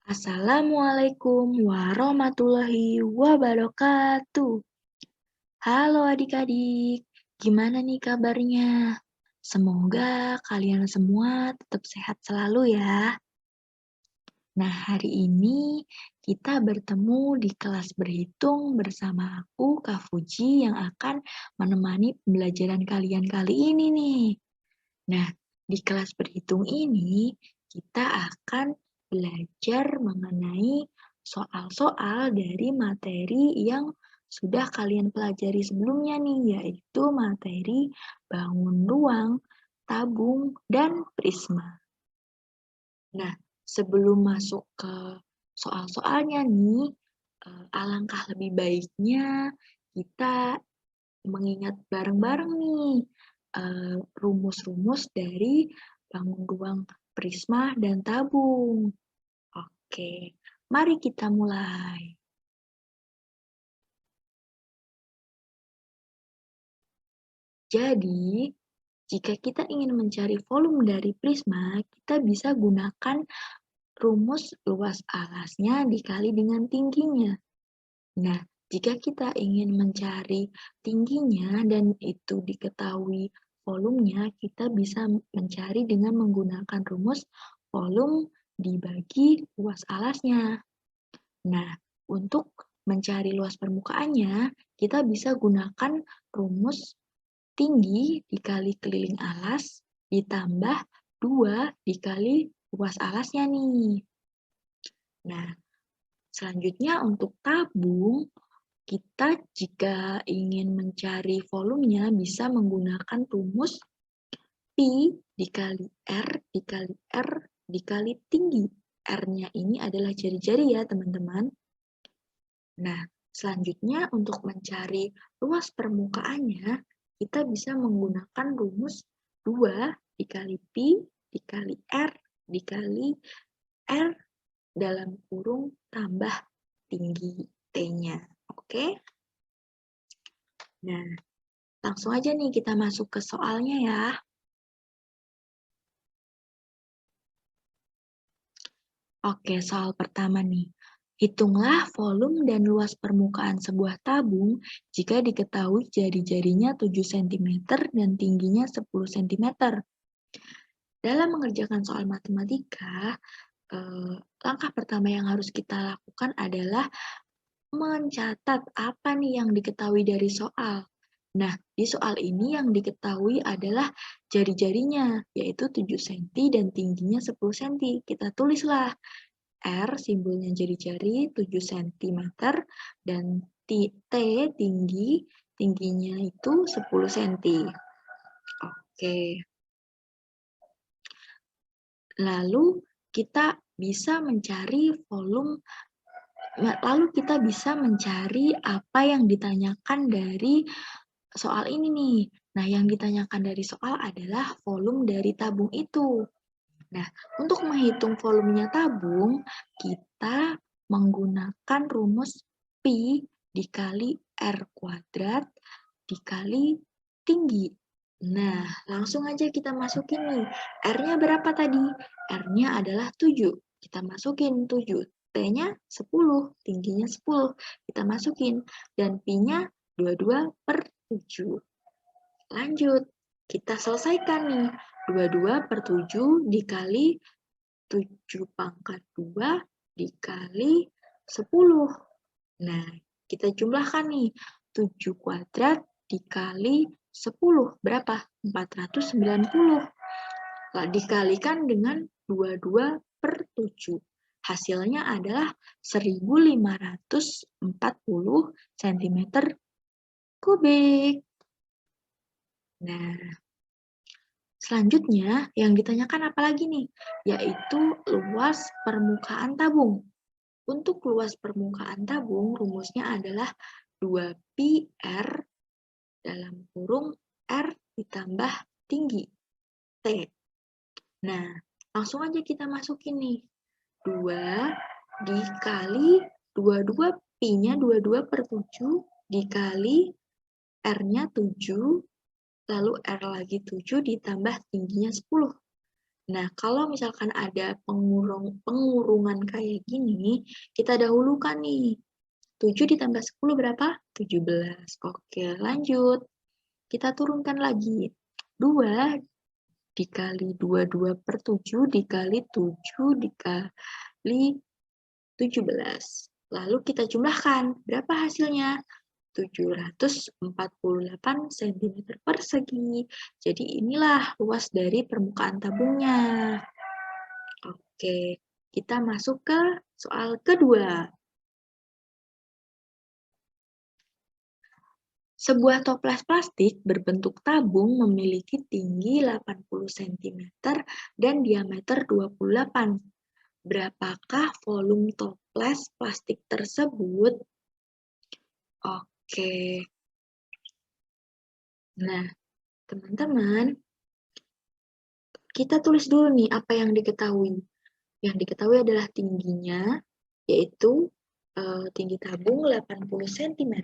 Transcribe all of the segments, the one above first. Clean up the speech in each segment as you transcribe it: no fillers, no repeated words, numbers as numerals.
Assalamualaikum warahmatullahi wabarakatuh. Halo adik-adik, gimana nih kabarnya? Semoga kalian semua tetap sehat selalu ya. Nah, hari ini kita bertemu di kelas berhitung bersama aku, Kak Fuji, yang akan menemani pembelajaran kalian kali ini nih. Nah, di kelas berhitung ini kita akan belajar mengenai soal-soal dari materi yang sudah kalian pelajari sebelumnya nih, yaitu materi bangun ruang, tabung, dan prisma. Nah, sebelum masuk ke soal-soalnya nih, alangkah lebih baiknya kita mengingat bareng-bareng nih rumus-rumus dari bangun ruang, prisma, dan tabung. Oke, mari kita mulai. Jadi, jika kita ingin mencari volume dari prisma, kita bisa gunakan rumus luas alasnya dikali dengan tingginya. Nah, jika kita ingin mencari tingginya dan itu diketahui volumenya, kita bisa mencari dengan menggunakan rumus volume dibagi luas alasnya. Nah, untuk mencari luas permukaannya, kita bisa gunakan rumus tinggi dikali keliling alas ditambah 2 dikali luas alasnya nih. Nah, selanjutnya untuk tabung, kita jika ingin mencari volumenya bisa menggunakan rumus Pi dikali R dikali R dikali tinggi. R-nya ini adalah jari-jari ya teman-teman. Nah, selanjutnya untuk mencari luas permukaannya, kita bisa menggunakan rumus 2 dikali Pi dikali R dikali R dalam kurung tambah tinggi T-nya. Oke? Nah, langsung aja nih kita masuk ke soalnya ya. Oke, soal pertama nih. Hitunglah volume dan luas permukaan sebuah tabung jika diketahui jari-jarinya 7 cm dan tingginya 10 cm. Dalam mengerjakan soal matematika, langkah pertama yang harus kita lakukan adalah mencatat apa nih yang diketahui dari soal. Nah, di soal ini yang diketahui adalah jari-jarinya, yaitu 7 cm dan tingginya 10 cm. Kita tulislah R, simbolnya jari-jari, 7 cm, dan T tingginya itu 10 cm. Oke. Lalu kita bisa mencari volume, lalu kita bisa mencari apa yang ditanyakan dari soal ini nih. Nah, yang ditanyakan dari soal adalah volume dari tabung itu. Nah, untuk menghitung volumenya tabung, kita menggunakan rumus Pi dikali R kuadrat dikali tinggi. Nah, langsung aja kita masukin nih. R-nya berapa tadi? R-nya adalah 7. Kita masukin 7. T-nya 10, tingginya 10. Kita masukin. Dan Pi-nya 22/7. Lanjut, kita selesaikan nih. 22/7 dikali 7 pangkat 2 dikali 10. Nah, kita jumlahkan nih. 7 kuadrat dikali 10. Berapa? 490. Dikalikan dengan 22/7. Hasilnya adalah 1540 cm kubik. Nah, selanjutnya yang ditanyakan apa lagi nih? Yaitu luas permukaan tabung. Untuk luas permukaan tabung, rumusnya adalah 2pi R dalam kurung R ditambah tinggi T. Nah, langsung aja kita masukin nih. 2 dikali 22, pi-nya 22/7 dikali R-nya 7, lalu R lagi 7 ditambah tingginya 10. Nah, kalau misalkan ada pengurungan kayak gini, kita dahulukan nih. 7 ditambah 10 berapa? 17. Oke, lanjut. Kita turunkan lagi. 2 dikali 22/7 dikali 7 dikali 17. Lalu kita jumlahkan. Berapa hasilnya? 748 cm persegi. Jadi inilah luas dari permukaan tabungnya. Oke, kita masuk ke soal kedua. Sebuah toples plastik berbentuk tabung memiliki tinggi 80 cm dan diameter 28. Berapakah volume toples plastik tersebut? Oke. Nah, teman-teman, kita tulis dulu nih apa yang diketahui. Yang diketahui adalah tingginya, yaitu tinggi tabung 80 cm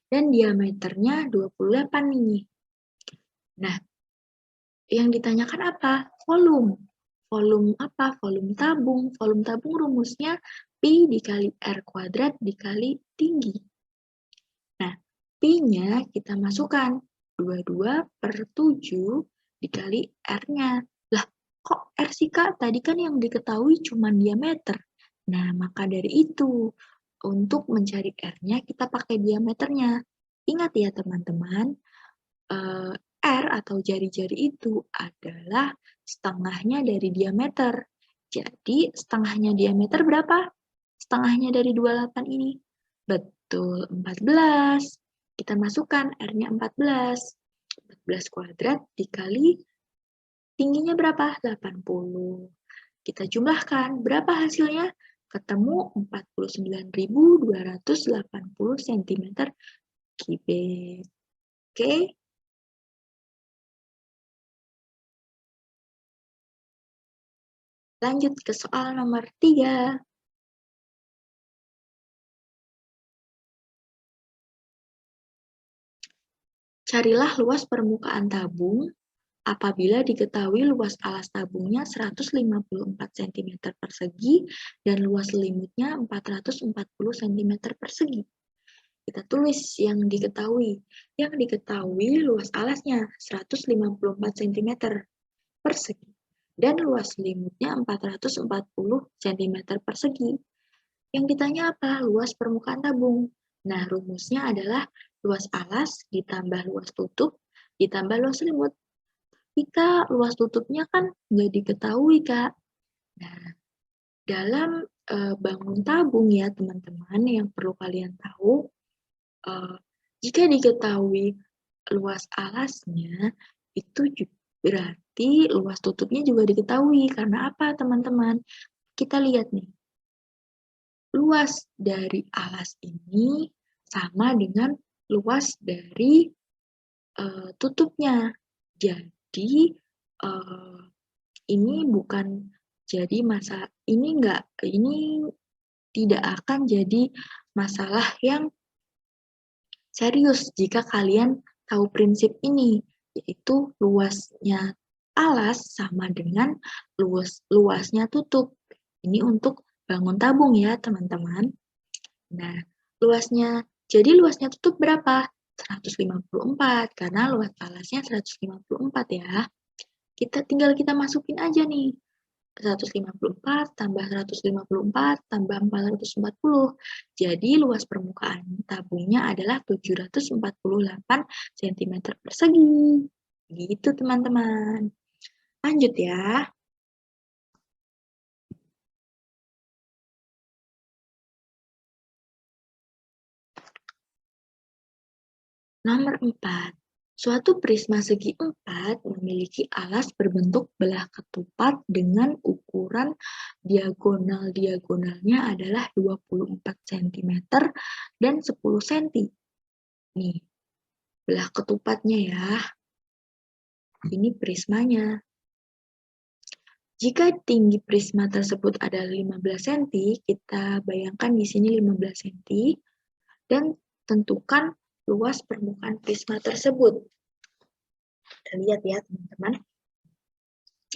dan diameternya 28 nih. Nah, yang ditanyakan apa? Volume. Volume apa? Volume tabung. Volume tabung rumusnya Pi dikali R kuadrat dikali tinggi. Nah, Pi-nya kita masukkan 22/7 dikali R-nya. Lah, kok R sih Kak? Tadi kan yang diketahui cuma diameter. Nah, maka dari itu, untuk mencari R-nya kita pakai diameternya. Ingat ya teman-teman, R atau jari-jari itu adalah setengahnya dari diameter. Jadi, setengahnya diameter berapa? Setengahnya dari 28 ini. Betul, 14. Kita masukkan R-nya 14. 14 kuadrat dikali tingginya berapa? 80. Kita jumlahkan. Berapa hasilnya? Ketemu 49.280 cm kubik. Oke. Lanjut ke soal nomor 3. Carilah luas permukaan tabung apabila diketahui luas alas tabungnya 154 cm persegi dan luas selimutnya 440 cm persegi. Kita tulis yang diketahui. Yang diketahui luas alasnya 154 cm persegi dan luas selimutnya 440 cm persegi. Yang ditanya apa? Luas permukaan tabung. Nah, rumusnya adalah luas alas ditambah luas tutup ditambah luas selimut. Tapi luas tutupnya kan nggak diketahui, Kak. Nah, dalam bangun tabung ya, teman-teman, yang perlu kalian tahu, jika diketahui luas alasnya, itu berarti luas tutupnya juga diketahui. Karena apa, teman-teman? Kita lihat nih. Luas dari alas ini sama dengan luas dari tutupnya. Jadi ini bukan jadi ini tidak akan jadi masalah yang serius jika kalian tahu prinsip ini, yaitu luasnya alas sama dengan luasnya tutup. Ini untuk bangun tabung ya, teman-teman. Nah, jadi luasnya tutup berapa? 154, karena luas alasnya 154 ya. Tinggal kita masukin aja nih. 154 tambah 154 tambah 440. Jadi luas permukaan tabungnya adalah 748 cm persegi. Gitu teman-teman. Lanjut ya. Nomor 4. Suatu prisma segi 4 memiliki alas berbentuk belah ketupat dengan ukuran diagonal-diagonalnya adalah 24 cm dan 10 cm. Nih, belah ketupatnya ya. Ini prismanya. Jika tinggi prisma tersebut adalah 15 cm, kita bayangkan di sini 15 cm, dan tentukan luas permukaan prisma tersebut. Kita lihat ya teman-teman.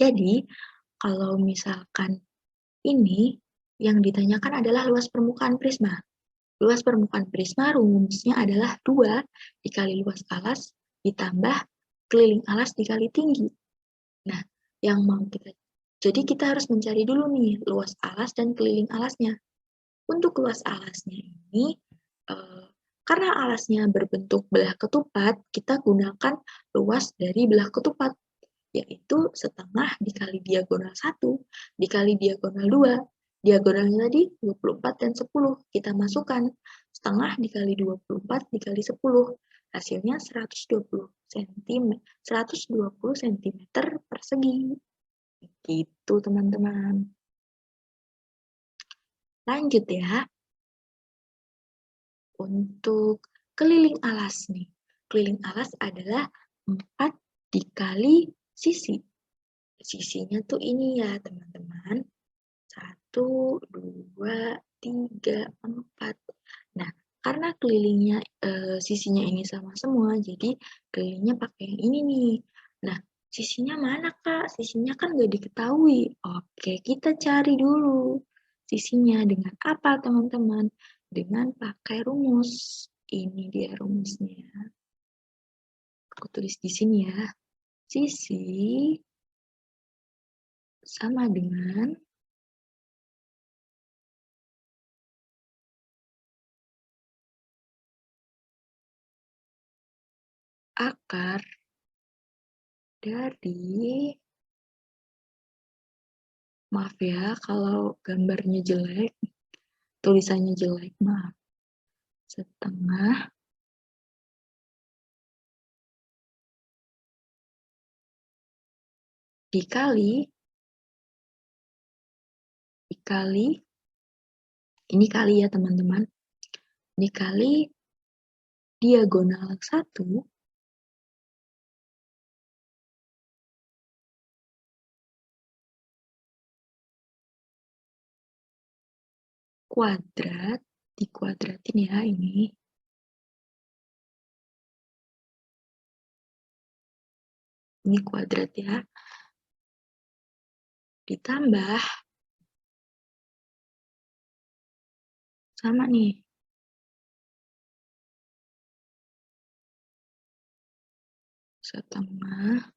Jadi, kalau misalkan ini yang ditanyakan adalah luas permukaan prisma. Luas permukaan prisma rumusnya adalah 2 dikali luas alas ditambah keliling alas dikali tinggi. Nah, yang mau jadi kita harus mencari dulu nih luas alas dan keliling alasnya. Untuk luas alasnya ini, karena alasnya berbentuk belah ketupat, kita gunakan luas dari belah ketupat, yaitu setengah dikali diagonal 1 dikali diagonal 2. Diagonalnya tadi 24 dan 10. Kita masukkan setengah dikali 24 dikali 10. Hasilnya 120 cm persegi. Gitu teman-teman. Lanjut ya. Untuk keliling alas nih. Keliling alas adalah 4 dikali sisi. Sisinya tuh ini ya teman-teman. 1, 2, 3, 4. Nah, karena kelilingnya sisinya ini sama semua, jadi kelilingnya pakai yang ini nih. Nah, sisinya mana Kak? Sisinya kan nggak diketahui. Oke, kita cari dulu sisinya dengan apa teman-teman? Dengan pakai rumus. Ini dia rumusnya. Aku tulis di sini ya. Sisi sama dengan akar dari, maaf ya kalau gambarnya jelek, tulisannya jelek, maaf. Setengah dikali ini kali ya teman-teman, dikali diagonal 1 kuadrat, dikuadratin ya ini kuadrat ya, ditambah sama nih setengah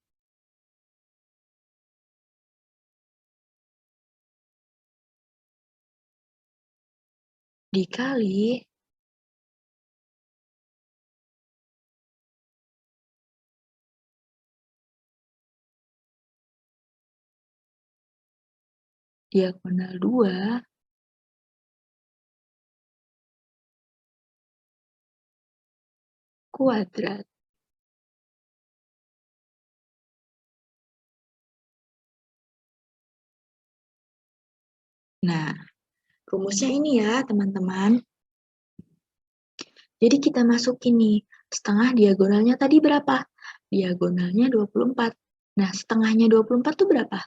dikali diagonal 2 kuadrat. Nah, rumusnya ini ya teman-teman. Jadi kita masukin nih, setengah diagonalnya tadi berapa? Diagonalnya 24. Nah, setengahnya 24 tuh berapa?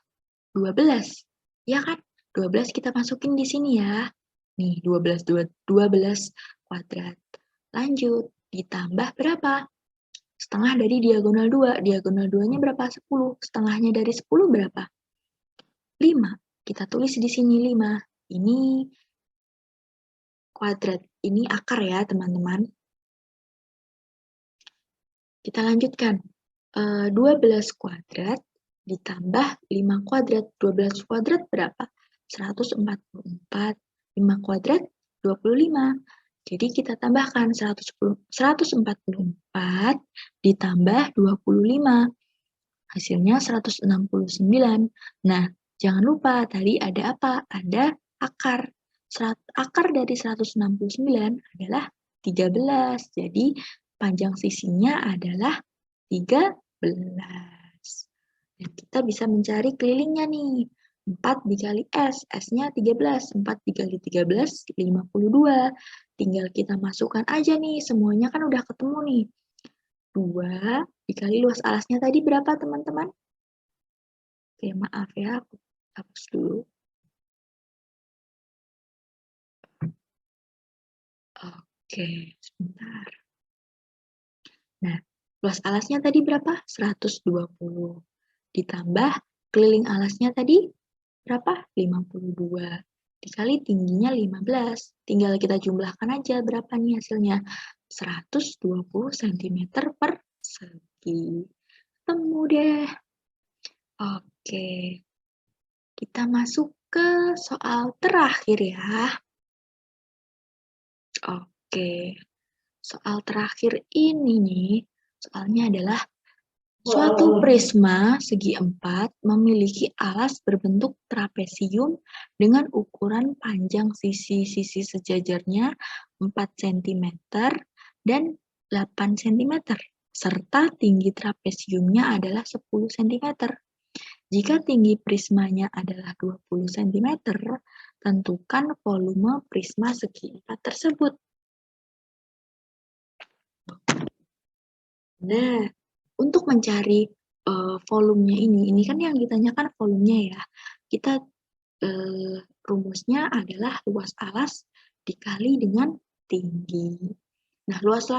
12. Ya kan? 12 kita masukin di sini ya. Nih, 12 kuadrat. Lanjut, ditambah berapa? Setengah dari diagonal 2. Diagonal 2-nya berapa? 10. Setengahnya dari 10 berapa? 5. Kita tulis di sini 5. Ini kuadrat. Ini akar ya, teman-teman. Kita lanjutkan. 12 kuadrat ditambah 5 kuadrat. 12 kuadrat berapa? 144. 5 kuadrat 25. Jadi kita tambahkan 144 ditambah 25. Hasilnya 169. Nah, jangan lupa tadi ada apa? Ada akar. Akar dari 169 adalah 13. Jadi panjang sisinya adalah 13. Dan kita bisa mencari kelilingnya nih. 4 dikali S, S-nya 13. 4 dikali 13, 52. Tinggal kita masukkan aja nih, semuanya kan udah ketemu nih. 2 dikali luas alasnya tadi berapa teman-teman? Oke, maaf ya, aku hapus dulu. Oke, sebentar. Nah, luas alasnya tadi berapa? 120. Ditambah Sekeliling alasnya tadi berapa? 52. Dikali tingginya 15. Tinggal kita jumlahkan aja berapa nih hasilnya. 120 cm persegi. Ketemu deh. Oke. Kita masuk ke soal terakhir ya. Oke. Soal terakhir ini nih, soalnya adalah suatu prisma segi 4 memiliki alas berbentuk trapesium dengan ukuran panjang sisi-sisi sejajarnya 4 cm dan 8 cm, serta tinggi trapesiumnya adalah 10 cm. Jika tinggi prismanya adalah 20 cm, tentukan volume prisma segi 4 tersebut. Nah, untuk mencari volumenya ini kan yang ditanyakan volumenya ya. Kita rumusnya adalah luas alas dikali dengan tinggi. Nah, luas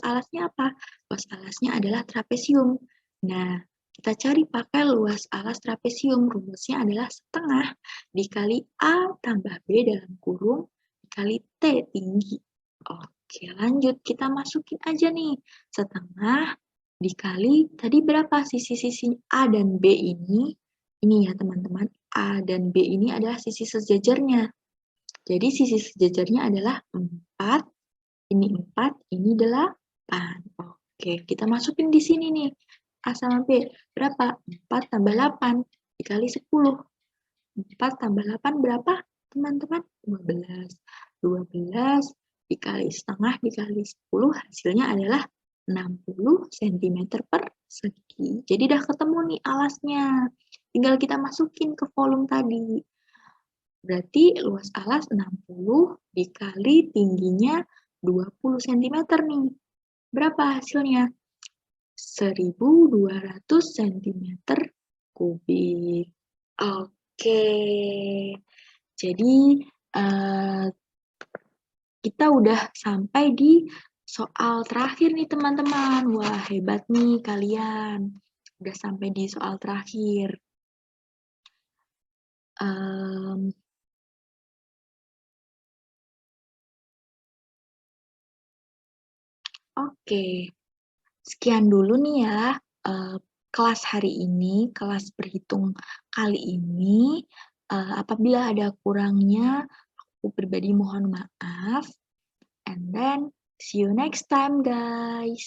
alasnya apa? Luas alasnya adalah trapesium. Nah, kita cari pakai luas alas trapesium. Rumusnya adalah setengah dikali A tambah B dalam kurung dikali T tinggi. Oke, lanjut. Kita masukin aja nih. Setengah dikali, tadi berapa sisi-sisi A dan B ini? Ini ya teman-teman, A dan B ini adalah sisi sejajarnya. Jadi sisi sejajarnya adalah 4, ini 4, ini 8. Oke, kita masukin di sini nih. A sama B, berapa? 4 tambah 8 dikali 10. 4 tambah 8 berapa teman-teman? 12. 12 dikali setengah dikali 10 hasilnya adalah 60 cm persegi. Jadi udah ketemu nih alasnya. Tinggal kita masukin ke volume tadi. Berarti luas alas 60 dikali tingginya 20 cm nih. Berapa hasilnya? 1200 cm kubik. Oke. Jadi kita udah sampai di soal terakhir nih teman-teman. Wah, hebat nih kalian. Udah sampai di soal terakhir. Oke, sekian dulu nih ya kelas hari ini, kelas berhitung kali ini. Apabila ada kurangnya, aku pribadi mohon maaf. And then, see you next time guys.